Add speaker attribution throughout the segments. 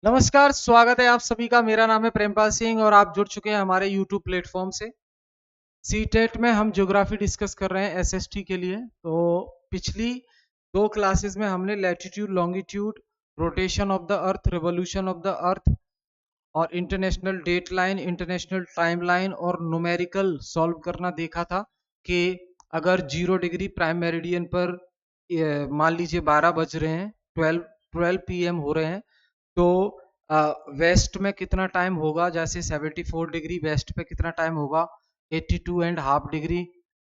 Speaker 1: नमस्कार, स्वागत है आप सभी का। मेरा नाम है प्रेमपाल सिंह और आप जुड़ चुके हैं हमारे YouTube प्लेटफॉर्म से। सीटेट में हम ज्योग्राफी डिस्कस कर रहे हैं एसएसटी के लिए। तो पिछली दो क्लासेस में हमने latitude, longitude, rotation of the earth, revolution of the earth और international date line, international time line और न्यूमेरिकल सॉल्व करना देखा था कि अगर 0 डिग्री प्राइम मेरिडियन पर मान लीजिए 12 बज रहे हैं, 12 PM हो रहे हैं, तो वेस्ट में कितना टाइम होगा। जैसे 74 डिग्री वेस्ट पे कितना टाइम होगा, 82.5 डिग्री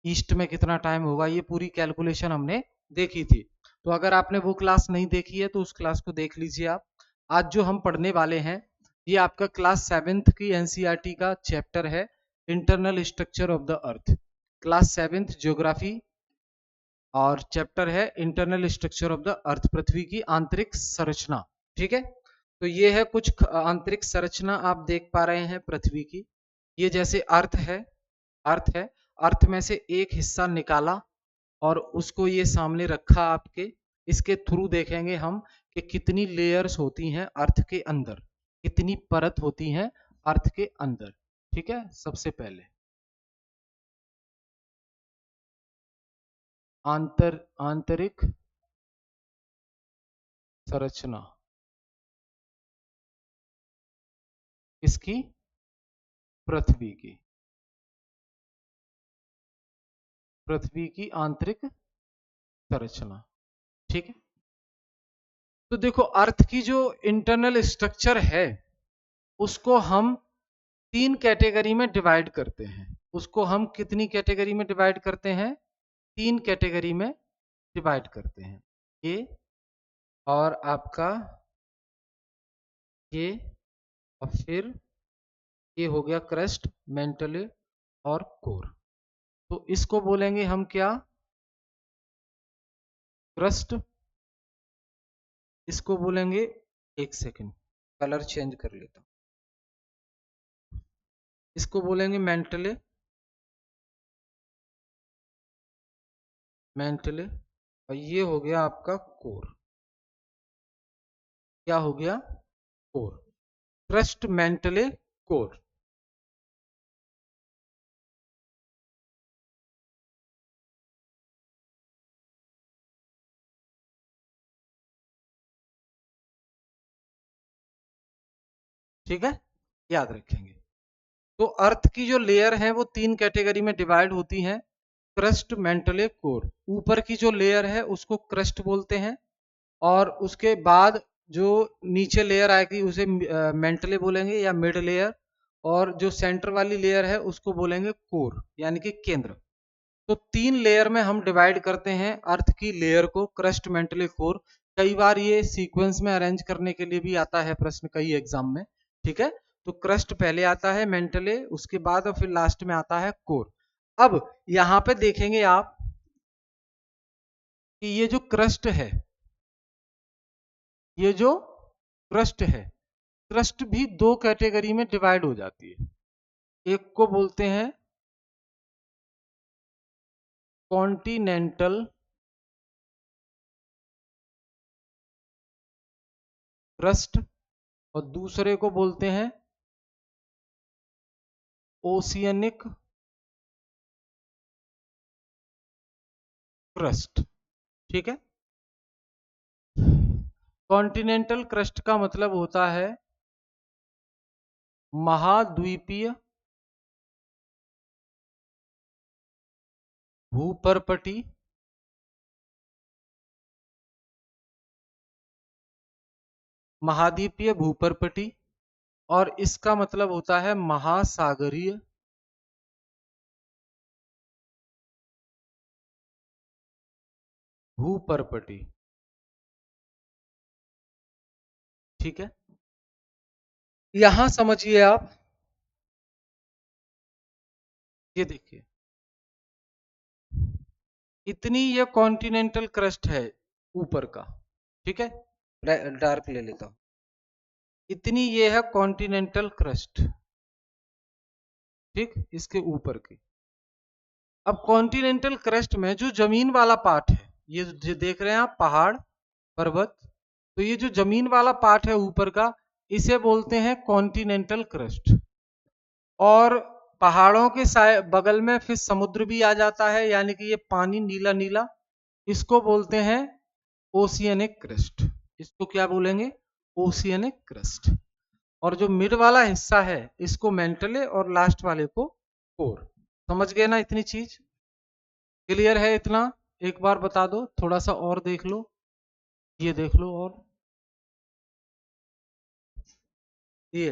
Speaker 1: ईस्ट में कितना टाइम होगा। ये पूरी कैलकुलेशन हमने देखी थी। तो अगर आपने वो क्लास नहीं देखी है तो उस क्लास को देख लीजिए आप। आज जो हम पढ़ने वाले हैं ये आपका क्लास 7th की एनसीईआरटी का चैप्टर है, internal structure of the earth. Class 7th geography और चैप्टर है internal structure of the earth, पृथ्वी की आंतरिक संरचना। ठीक है, तो ये है कुछ आंतरिक संरचना आप देख पा रहे हैं पृथ्वी की। ये जैसे अर्थ है, अर्थ में से एक हिस्सा निकाला और उसको ये सामने रखा आपके। इसके थ्रू देखेंगे हम कि कितनी लेयर्स होती हैं अर्थ के अंदर, कितनी परत होती हैं अर्थ के अंदर। ठीक है, सबसे पहले आंतरिक संरचना इसकी, पृथ्वी की आंतरिक संरचना। ठीक है, तो देखो अर्थ की जो इंटरनल स्ट्रक्चर है उसको हम 3 कैटेगरी में डिवाइड करते हैं। उसको हम कितनी कैटेगरी में डिवाइड करते हैं? 3 कैटेगरी में डिवाइड करते हैं। ये और आपका ये, और फिर ये हो गया क्रस्ट, मेंटल और कोर। तो इसको बोलेंगे हम क्या? क्रस्ट। इसको बोलेंगे, एक सेकेंड कलर चेंज कर लेता हूं। इसको बोलेंगे मेंटल और ये हो गया आपका कोर। क्या हो गया? कोर। Crust, mental, core. ठीक है, याद रखेंगे। तो अर्थ की जो लेयर है वो 3 कैटेगरी में डिवाइड होती हैं, क्रस्ट, मेंटल, कोर। ऊपर की जो लेयर है उसको क्रस्ट बोलते हैं और उसके बाद जो नीचे लेयर आएगी उसे मेंटल बोलेंगे या मिड लेयर, और जो सेंटर वाली लेयर है उसको बोलेंगे कोर यानी कि केंद्र। तो 3 लेयर में हम डिवाइड करते हैं अर्थ की लेयर को, क्रस्ट, मेंटल, कोर। कई बार ये सीक्वेंस में अरेंज करने के लिए भी आता है प्रश्न कई एग्जाम में। ठीक है, तो क्रस्ट पहले आता है, मेंटल उसके बाद और फिर लास्ट में आता है कोर। अब यहां पे देखेंगे आप कि ये जो क्रस्ट है, ये जो क्रस्ट है, क्रस्ट भी 2 कैटेगरी में डिवाइड हो जाती है। एक को बोलते हैं कॉन्टिनेंटल क्रस्ट और दूसरे को बोलते हैं ओशियनिक क्रस्ट। ठीक है, कॉन्टिनेंटल क्रस्ट का मतलब होता है महाद्वीपीय भूपर्पटी, महाद्वीपीय भूपर्पटी, और इसका मतलब होता है महासागरीय भूपर्पटी। ठीक है, यहां समझिए आप, ये देखिए इतनी ये कॉन्टिनेंटल क्रस्ट है ऊपर का। ठीक है, डार्क ले लेता हूं। इतनी ये है कॉन्टिनेंटल क्रस्ट, ठीक, इसके ऊपर की। अब कॉन्टिनेंटल क्रस्ट में जो जमीन वाला पार्ट है, ये जो देख रहे हैं आप पहाड़, पर्वत, तो ये जो जमीन वाला पार्ट है ऊपर का, इसे बोलते हैं कॉन्टिनेंटल क्रस्ट। और पहाड़ों के बगल में फिर समुद्र भी आ जाता है, यानी कि ये पानी नीला नीला, इसको बोलते हैं ओशियनिक क्रस्ट। इसको क्या बोलेंगे? Oceanic crust. और जो मिड वाला हिस्सा है इसको मेंटले और लास्ट वाले को कोर। समझ गए ना? इतनी चीज क्लियर है? इतना एक बार बता दो, थोड़ा सा और देख लो, ये देख लो। और ये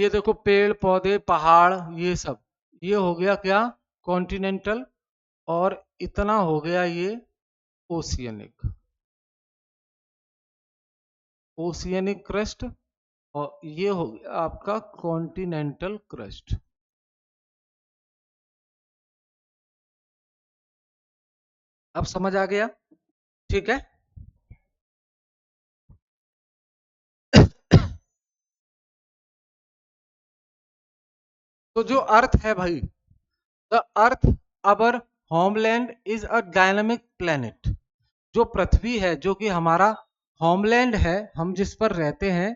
Speaker 1: देखो, पेड़ पौधे पहाड़ ये सब, ये हो गया क्या? कॉन्टिनेंटल। और इतना हो गया ये ओशियनिक। Oceanic crust. और ये हो गया आपका कॉन्टिनेंटल क्रस्ट। अब समझ आ गया? ठीक है। तो जो अर्थ है भाई, the earth our homeland is a dynamic planet. जो पृथ्वी है, जो कि हमारा होमलैंड है, हम जिस पर रहते हैं,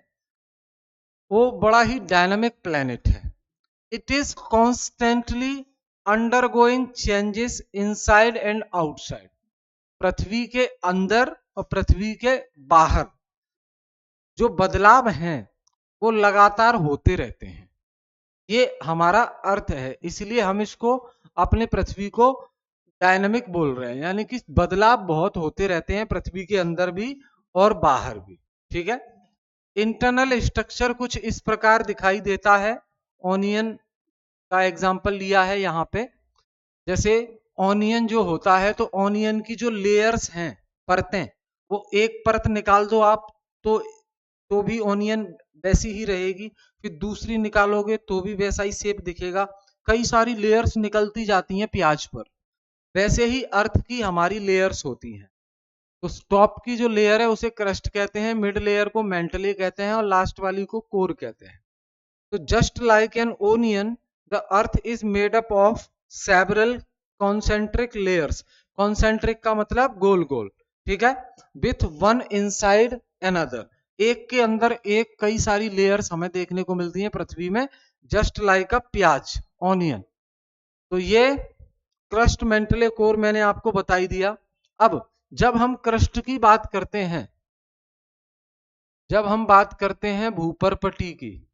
Speaker 1: वो बड़ा ही डायनामिक प्लेनेट है। It is constantly undergoing changes inside and outside. पृथ्वी के अंदर और पृथ्वी के बाहर जो बदलाव हैं वो लगातार होते रहते हैं। ये हमारा अर्थ है, इसलिए हम इसको, अपने पृथ्वी को डायनामिक बोल रहे हैं, यानी कि बदलाव बहुत होते रहते हैं पृथ्वी के अंदर भी और बाहर भी। ठीक है। इंटरनल स्ट्रक्चर कुछ इस प्रकार दिखाई देता है। ऑनियन का एग्जांपल लिया है यहाँ पे। जैसे ऑनियन जो होता है, तो ऑनियन की जो लेयर्स हैं, परतें, वो एक परत निकाल दो आप, तो भी ऑनियन वैसी ही रहेगी। फिर दूसरी निकालोगे तो भी वैसा ही शेप दिखेगा। कई सारी लेयर्स निकलती जाती हैं प्याज पर। वैसे ही अर्थ की हमारी लेयर्स होती हैं। तो टॉप की जो लेयर है उसे क्रस्ट कहते हैं, मिड लेयर को मेंटली कहते हैं और लास्ट वाली को कोर कहते हैं। तो just like an onion, the earth is made up of several concentric layers. Concentric का मतलब गोल गोल, ठीक है, विथ वन इनसाइड अनदर। एक के अंदर एक कई सारी लेयर्स हमें देखने को मिलती हैं पृथ्वी में, जस्ट लाइक अ प्याज, ऑनियन। तो ये क्रस्ट मेंटले कोर मैंने आपको बता ही दिया। अब जब हम क्रस्ट की बात करते हैं, जब हम बात करते हैं भूपरपटी की,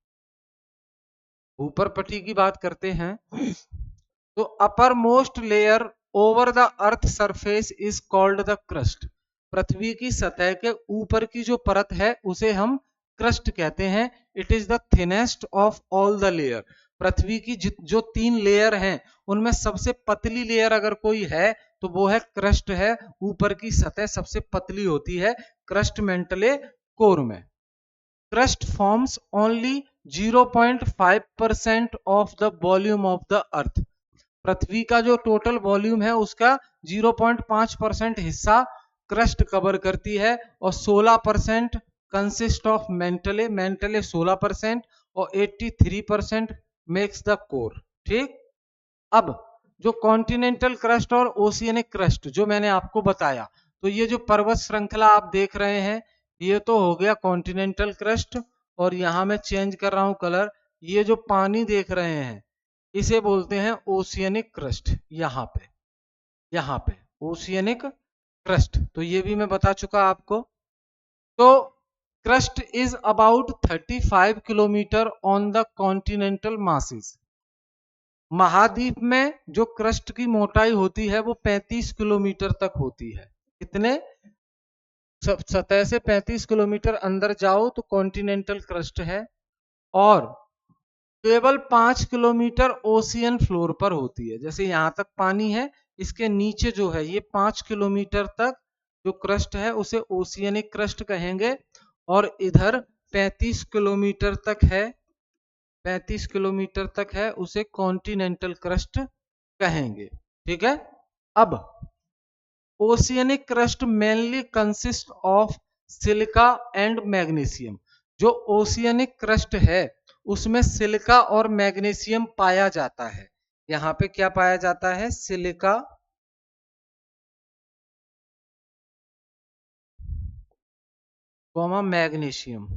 Speaker 1: भूपरपटी की बात करते हैं, तो uppermost layer over the earth surface is called the crust. पृथ्वी की सतह के ऊपर की जो परत है उसे हम क्रस्ट कहते हैं। It is the thinnest of all the layer. पृथ्वी की जो 3 लेयर हैं उनमें सबसे पतली लेयर अगर कोई है तो वो है क्रस्ट है। ऊपर की सतह सबसे पतली होती है क्रस्ट मेंटले कोर में। Crust forms only 0.5% of the volume of the earth. पृथ्वी का जो टोटल वॉल्यूम है उसका 0.5% हिस्सा क्रस्ट कवर करती है, और 16% कंसिस्ट ऑफ मेंटले, मेंटले 16%, और 83% मेक्स द कोर। ठीक। अब जो कॉन्टिनेंटल क्रस्ट और ओशियनिक क्रस्ट जो मैंने आपको बताया, तो ये जो पर्वत श्रृंखला आप देख रहे हैं ये तो हो गया कॉन्टिनेंटल क्रस्ट। और यहां मैं चेंज कर रहा हूं कलर, ये जो पानी देख रहे हैं इसे बोलते हैं ओशियनिक क्रस्ट। यहाँ पे ओशियनिक क्रस्ट, तो ये भी मैं बता चुका आपको। तो crust is about 35 kilometre on the continental masses. महाद्वीप में जो क्रस्ट की मोटाई होती है वो 35 किलोमीटर तक होती है। कितने? सतह से 35 किलोमीटर अंदर जाओ तो कॉन्टिनेंटल क्रस्ट है। और केवल 5 किलोमीटर ओशियन फ्लोर पर होती है। जैसे यहां तक पानी है, इसके नीचे जो है ये 5 किलोमीटर तक जो क्रस्ट है उसे ओशियनिक क्रस्ट कहेंगे। और इधर 35 किलोमीटर तक है, 35 किलोमीटर तक है, उसे कॉन्टिनेंटल क्रस्ट कहेंगे। ठीक है। अब oceanic crust mainly consist of silica and magnesium. जो ओशियनिक क्रस्ट है उसमें सिलिका और मैग्नीशियम पाया जाता है। यहाँ पे क्या पाया जाता है? Silica comma magnesium.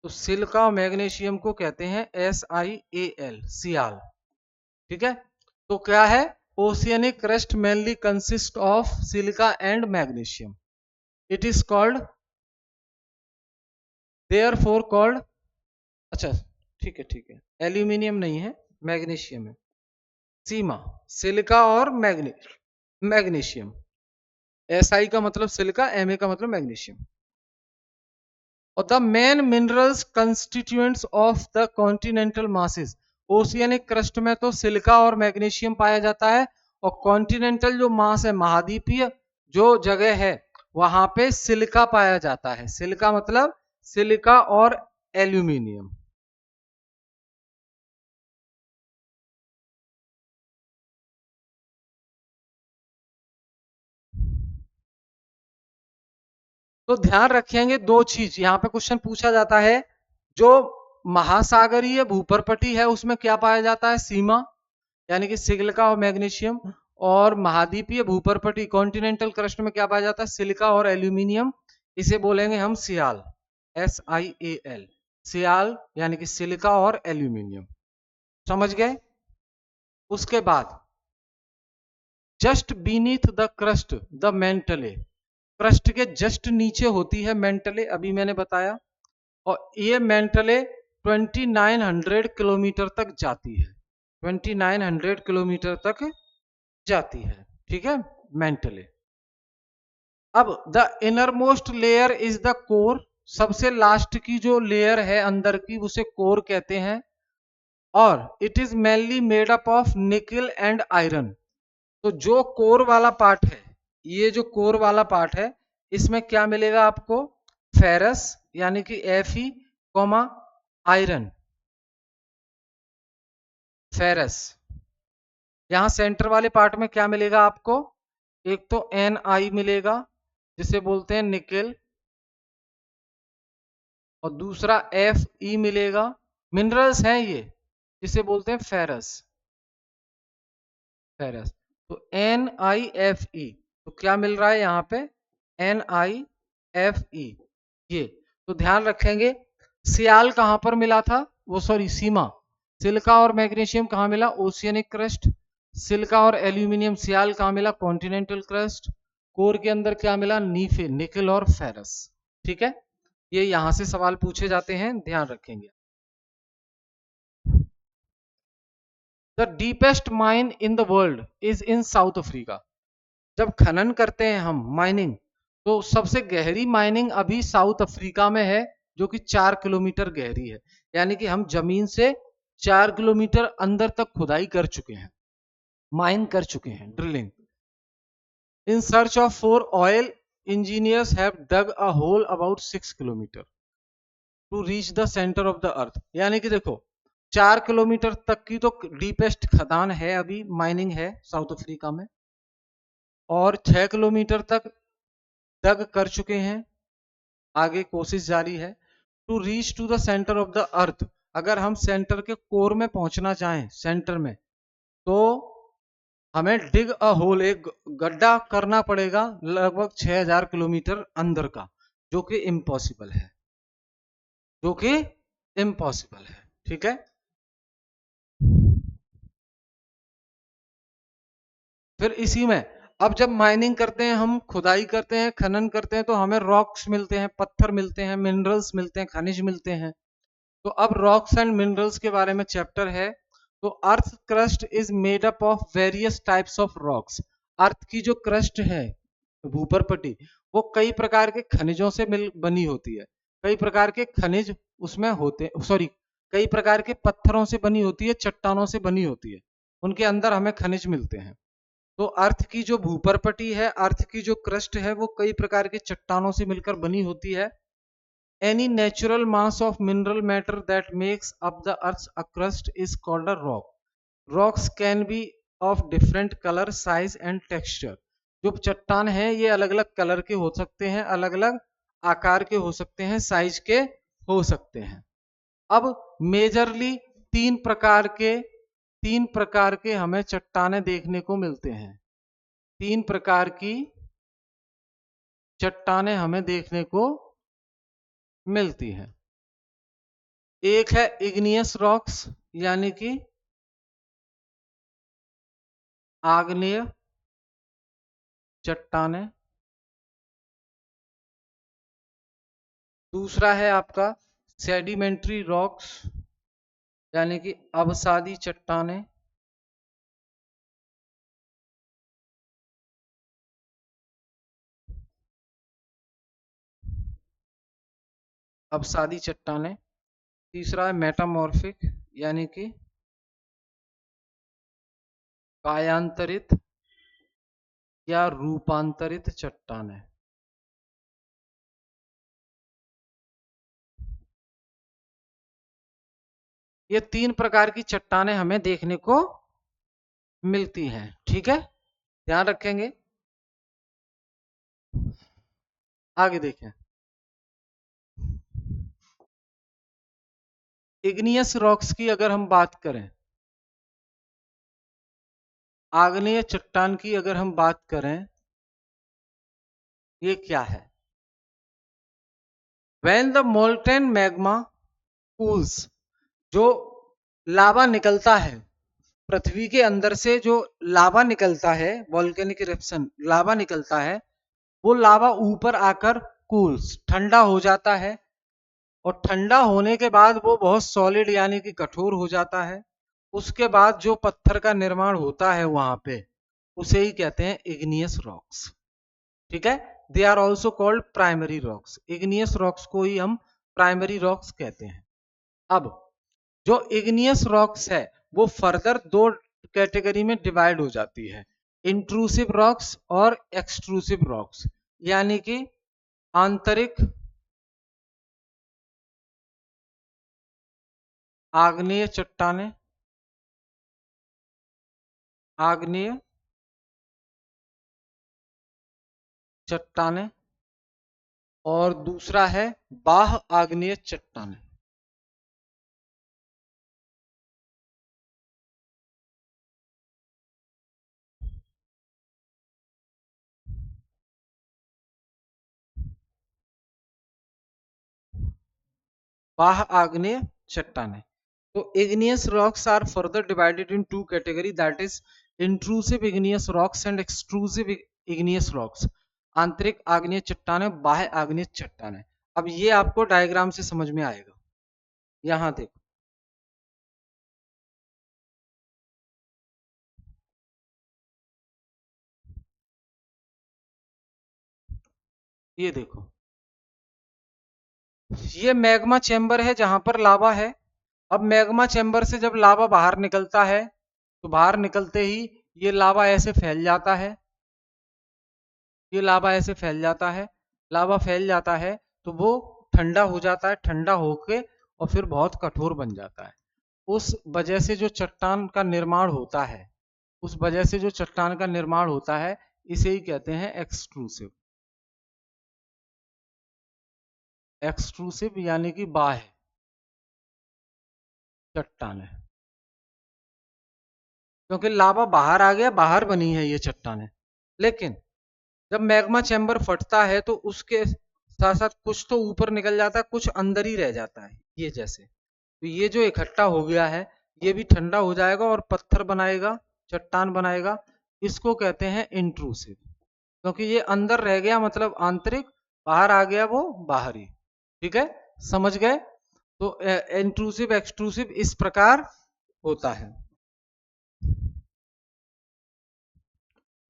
Speaker 1: तो सिलिका और मैग्नीशियम को कहते हैं SiAl, सियाल। ठीक है, तो क्या है, oceanic crust mainly consist of silica and magnesium. It is called, therefore called, अच्छा ठीक है, एल्यूमिनियम नहीं है, मैग्नीशियम है। सीमा, सिलिका और मैग्नीशियम। SI का मतलब सिलिका, Ma का मतलब मैग्नीशियम। और the main minerals constituents of the continental masses, oceanic crust में तो सिलिका और मैग्नीशियम पाया जाता है, और कॉन्टिनेंटल जो मास है, महाद्वीपीय जो जगह है, वहां पे सिलिका पाया जाता है। सिलिका मतलब सिलिका और एल्यूमिनियम। तो ध्यान रखेंगे दो चीज, यहाँ पे क्वेश्चन पूछा जाता है, जो महासागरीय भूपर्पटी है उसमें क्या पाया जाता है, सीमा यानी कि सिलिका और मैग्नीशियम, और महाद्वीपीय भूपर्पटी कॉन्टिनेंटल क्रस्ट में क्या पाया जाता है, सिलिका और एल्यूमिनियम। इसे बोलेंगे हम सियाल, SiAl, सियाल यानी कि सिलिका और एल्यूमिनियम। समझ गए? उसके बाद just beneath the crust the Mantle, crust के जस्ट नीचे होती है मेंटले, अभी मैंने बताया, और ये मेंटले 2900 किलोमीटर तक जाती है, 2900 किलोमीटर तक जाती है। ठीक है, मेंटले। अब the inner most layer is the core, सबसे लास्ट की जो लेयर है अंदर की उसे कोर कहते हैं, और it is mainly made up of निकल एंड आयरन। तो जो कोर वाला पार्ट है, ये जो कोर वाला पार्ट है, इसमें क्या मिलेगा आपको, फेरस यानी कि Fe, कॉमा आयरन, फेरस। यहां सेंटर वाले पार्ट में क्या मिलेगा आपको, एक तो Ni मिलेगा जिसे बोलते हैं निकेल, और दूसरा Fe मिलेगा, मिनरल्स हैं ये, जिसे बोलते हैं फेरस, फेरस। तो NiFe, तो क्या मिल रहा है यहाँ पे, NiFe, ये। तो ध्यान रखेंगे, सियाल कहां पर मिला था, वो सॉरी सीमा, सिलिका और मैग्नीशियम कहां मिला, ओशियनिक क्रस्ट। सिलिका और एल्यूमिनियम, सियाल कहां मिला, कॉन्टिनेंटल क्रस्ट। कोर के अंदर क्या मिला, नीफे, निकल और फेरस। ठीक है, ये यहां से सवाल पूछे जाते हैं, ध्यान रखेंगे। The deepest mine in the world is in south Africa. जब खनन करते हैं हम, माइनिंग, तो सबसे गहरी माइनिंग अभी साउथ अफ्रीका में है, जो कि 4 किलोमीटर गहरी है। यानी कि हम जमीन से 4 किलोमीटर अंदर तक खुदाई कर चुके हैं, माइन कर चुके हैं, drilling. In search of for oil, engineers have dug a hole about 6 kilometre to reach the centre of the earth. यानी कि देखो, 4 किलोमीटर तक की तो डीपेस्ट खदान है, अभी माइनिंग है साउथ अफ्रीका में, और 6 किलोमीटर तक दग कर चुके हैं, आगे कोशिश जारी है। To reach to the centre of the earth, अगर हम सेंटर के कोर में पहुंचना चाहें, सेंटर में, तो हमें डिग अ होल, एक गड्ढा करना पड़ेगा लगभग 6000 किलोमीटर अंदर का, जो कि इम्पॉसिबल है, जो कि इम्पॉसिबल है। ठीक है, फिर इसी में, अब जब माइनिंग करते हैं हम, खुदाई करते हैं, खनन करते हैं, तो हमें रॉक्स मिलते हैं, पत्थर मिलते हैं, मिनरल्स मिलते हैं, खनिज मिलते हैं। तो अब रॉक्स एंड मिनरल्स के बारे में चैप्टर है। तो earth crust is made up of various types of rocks. Earth की जो क्रस्ट है, भूपरपटी, वो कई प्रकार के खनिजों से मिल बनी होती है, कई प्रकार के खनिज उसमें होते, सॉरी, कई प्रकार के पत्थरों से बनी होती है, चट्टानों से बनी होती है, उनके अंदर हमें खनिज मिलते हैं। तो अर्थ की जो भूपरपटी है, अर्थ की जो क्रस्ट है, वो कई प्रकार के चट्टानों से मिलकर बनी होती है। Any natural mass of mineral matter that makes up the earth's crust is called a rock. Rocks can be of different color, size and texture. जो चट्टान है ये अलग अलग कलर के हो सकते हैं, अलग अलग आकार के हो सकते हैं, साइज के हो सकते हैं। अब मेजरली तीन प्रकार के तीन प्रकार के हमें चट्टानें देखने को मिलते हैं। तीन प्रकार की चट्टानें हमें देखने को मिलती हैं। एक है इग्नियस रॉक्स यानी कि आग्नेय चट्टानें। दूसरा है आपका सेडिमेंट्री रॉक्स यानी कि अवसादी चट्टानें। अवसादी चट्टानें। तीसरा है मेटामॉर्फिक यानी कि कायांतरित या रूपांतरित चट्टानें। ये तीन प्रकार की चट्टानें हमें देखने को मिलती हैं। ठीक है, ध्यान रखेंगे। आगे देखें, इग्नियस रॉक्स की अगर हम बात करें, आग्नेय चट्टान की अगर हम बात करें, ये क्या है? When the molten magma cools, जो लावा निकलता है पृथ्वी के अंदर से, जो लावा निकलता है, वॉल्केनिक इरप्शन लावा निकलता है, वो लावा ऊपर आकर कूल्स ठंडा हो जाता है और ठंडा होने के बाद वो बहुत सॉलिड यानी कि कठोर हो जाता है। उसके बाद जो पत्थर का निर्माण होता है वहां पे, उसे ही कहते हैं इग्नियस रॉक्स। ठीक है, they are also called primary rocks. Igneous rocks को ही हम प्राइमरी रॉक्स कहते हैं। अब जो इग्नियस रॉक्स है वो फर्दर दो कैटेगरी में डिवाइड हो जाती है, इंट्रूसिव रॉक्स और एक्सट्रूसिव रॉक्स, यानी कि आंतरिक आग्नेय चट्टानें, आग्नेय चट्टानें, और दूसरा है बाह्य आग्नेय चट्टानें। बाह्य आग्नेय चट्टानें। तो igneous rocks are further divided in two category, that is intrusive igneous rocks and extrusive igneous rocks। आंतरिक आग्नेय चट्टानें, बाह्य आग्नेय चट्टानें। अब ये आपको डायग्राम से समझ में आएगा। यहां देखो, ये देखो, ये मैग्मा चेंबर है जहां पर लावा है। अब मैग्मा चेंबर से जब लावा बाहर निकलता है तो बाहर निकलते ही ये लावा ऐसे फैल जाता है, ये लावा ऐसे फैल जाता है। लावा फैल जाता है तो वो ठंडा हो जाता है, ठंडा होके और फिर बहुत कठोर बन जाता है। उस वजह से जो चट्टान का निर्माण होता है, उस वजह से जो चट्टान का निर्माण होता है, इसे ही कहते हैं एक्सट्रूसिव। एक्सट्रूसिव यानी कि बाह्य चट्टान है, क्योंकि लावा बाहर आ गया, बाहर बनी है ये चट्टानें। लेकिन जब मैग्मा चैम्बर फटता है तो उसके साथ साथ कुछ तो ऊपर निकल जाता है, कुछ अंदर ही रह जाता है। ये जैसे, तो ये जो इकट्ठा हो गया है ये भी ठंडा हो जाएगा और पत्थर बनाएगा, चट्टान बनाएगा। इसको कहते हैं इंट्रूसिव, क्योंकि ये अंदर रह गया मतलब आंतरिक, बाहर आ गया वो बाहरी। ठीक है, समझ गए? तो इंट्रूसिव एक्सट्रूसिव इस प्रकार होता है।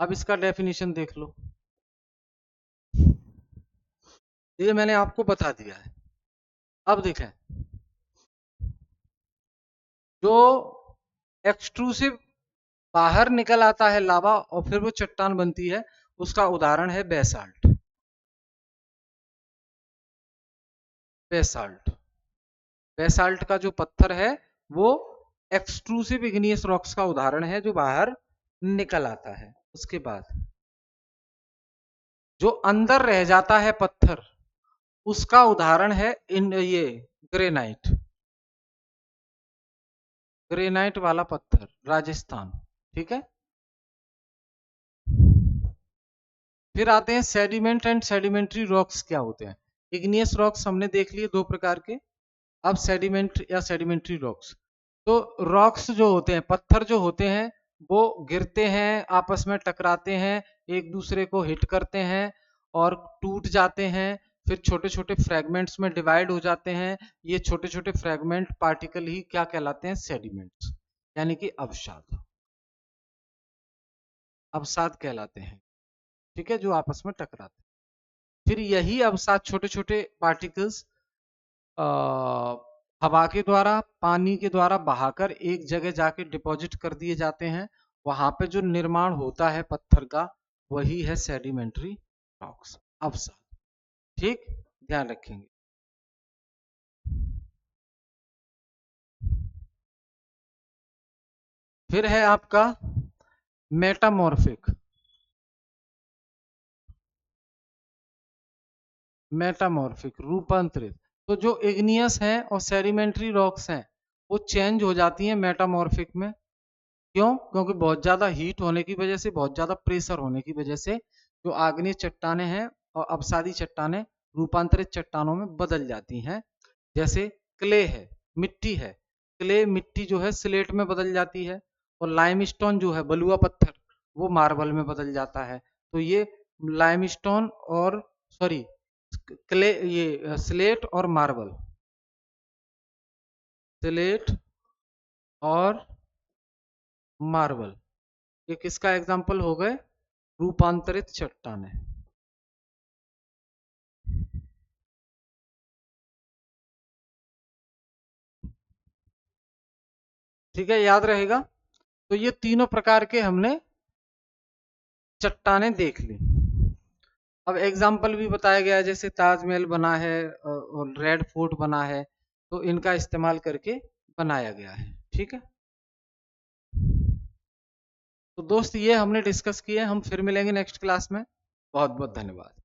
Speaker 1: अब इसका डेफिनेशन देख लो, ये मैंने आपको बता दिया है। अब देखें, जो एक्सट्रूसिव बाहर निकल आता है लावा और फिर वो चट्टान बनती है, उसका उदाहरण है बेसाल्ट। बेसाल्ट, बेसाल्ट का जो पत्थर है वो एक्सट्रूसिव इग्नियस रॉक्स का उदाहरण है, जो बाहर निकल आता है। उसके बाद जो अंदर रह जाता है पत्थर, उसका उदाहरण है इन ये ग्रेनाइट। ग्रेनाइट वाला पत्थर, राजस्थान। ठीक है। फिर आते हैं सेडिमेंट एंड सेडिमेंट्री रॉक्स क्या होते हैं। इग्नियस रॉक्स हमने देख लिए दो प्रकार के। अब सेडिमेंट या सेडिमेंट्री रॉक्स, तो रॉक्स जो होते हैं, पत्थर जो होते हैं, वो गिरते हैं, आपस में टकराते हैं, एक दूसरे को हिट करते हैं और टूट जाते हैं, फिर छोटे छोटे फ्रेगमेंट्स में डिवाइड हो जाते हैं। ये छोटे छोटे फ्रेगमेंट पार्टिकल ही क्या कहलाते हैं, सेडिमेंट्स, यानी कि अवसाद, अवसाद कहलाते हैं। ठीक है, जो आपस में टकराते हैं। फिर यही अवसाद छोटे छोटे पार्टिकल्स हवा के द्वारा, पानी के द्वारा बहाकर एक जगह जाके डिपॉजिट कर दिए जाते हैं। वहां पे जो निर्माण होता है पत्थर का, वही है सेडिमेंट्री रॉक्स, अवसाद। ठीक, ध्यान रखेंगे। फिर है आपका मेटामॉर्फिक। मेटामॉर्फिक रूपांतरित, तो जो इग्नियस हैं और सेडिमेंट्री रॉक्स हैं, वो चेंज हो जाती हैं मेटामॉर्फिक में। क्यों? क्योंकि बहुत ज्यादा हीट होने की वजह से, बहुत ज्यादा प्रेशर होने की वजह से जो आग्नेय चट्टानें हैं और अवसादी चट्टानें रूपांतरित चट्टानों में बदल जाती हैं। जैसे क्ले है, मिट्टी है, क्ले मिट्टी जो है स्लेट में बदल जाती है, और लाइमस्टोन जो है बलुआ पत्थर, वो मार्बल में बदल जाता है। तो ये लाइमस्टोन और सॉरी क्ले, ये स्लेट और मार्बल, स्लेट और मार्बल, ये किसका एग्जाम्पल हो गए, रूपांतरित चट्टानें। ठीक है, याद रहेगा। तो ये तीनों प्रकार के हमने चट्टानें देख ली। अब एग्जाम्पल भी बताया गया है, जैसे ताजमहल बना है और रेड फोर्ट बना है, तो इनका इस्तेमाल करके बनाया गया है। ठीक है, तो दोस्त ये हमने डिस्कस किए, हम फिर मिलेंगे नेक्स्ट क्लास में। बहुत बहुत धन्यवाद।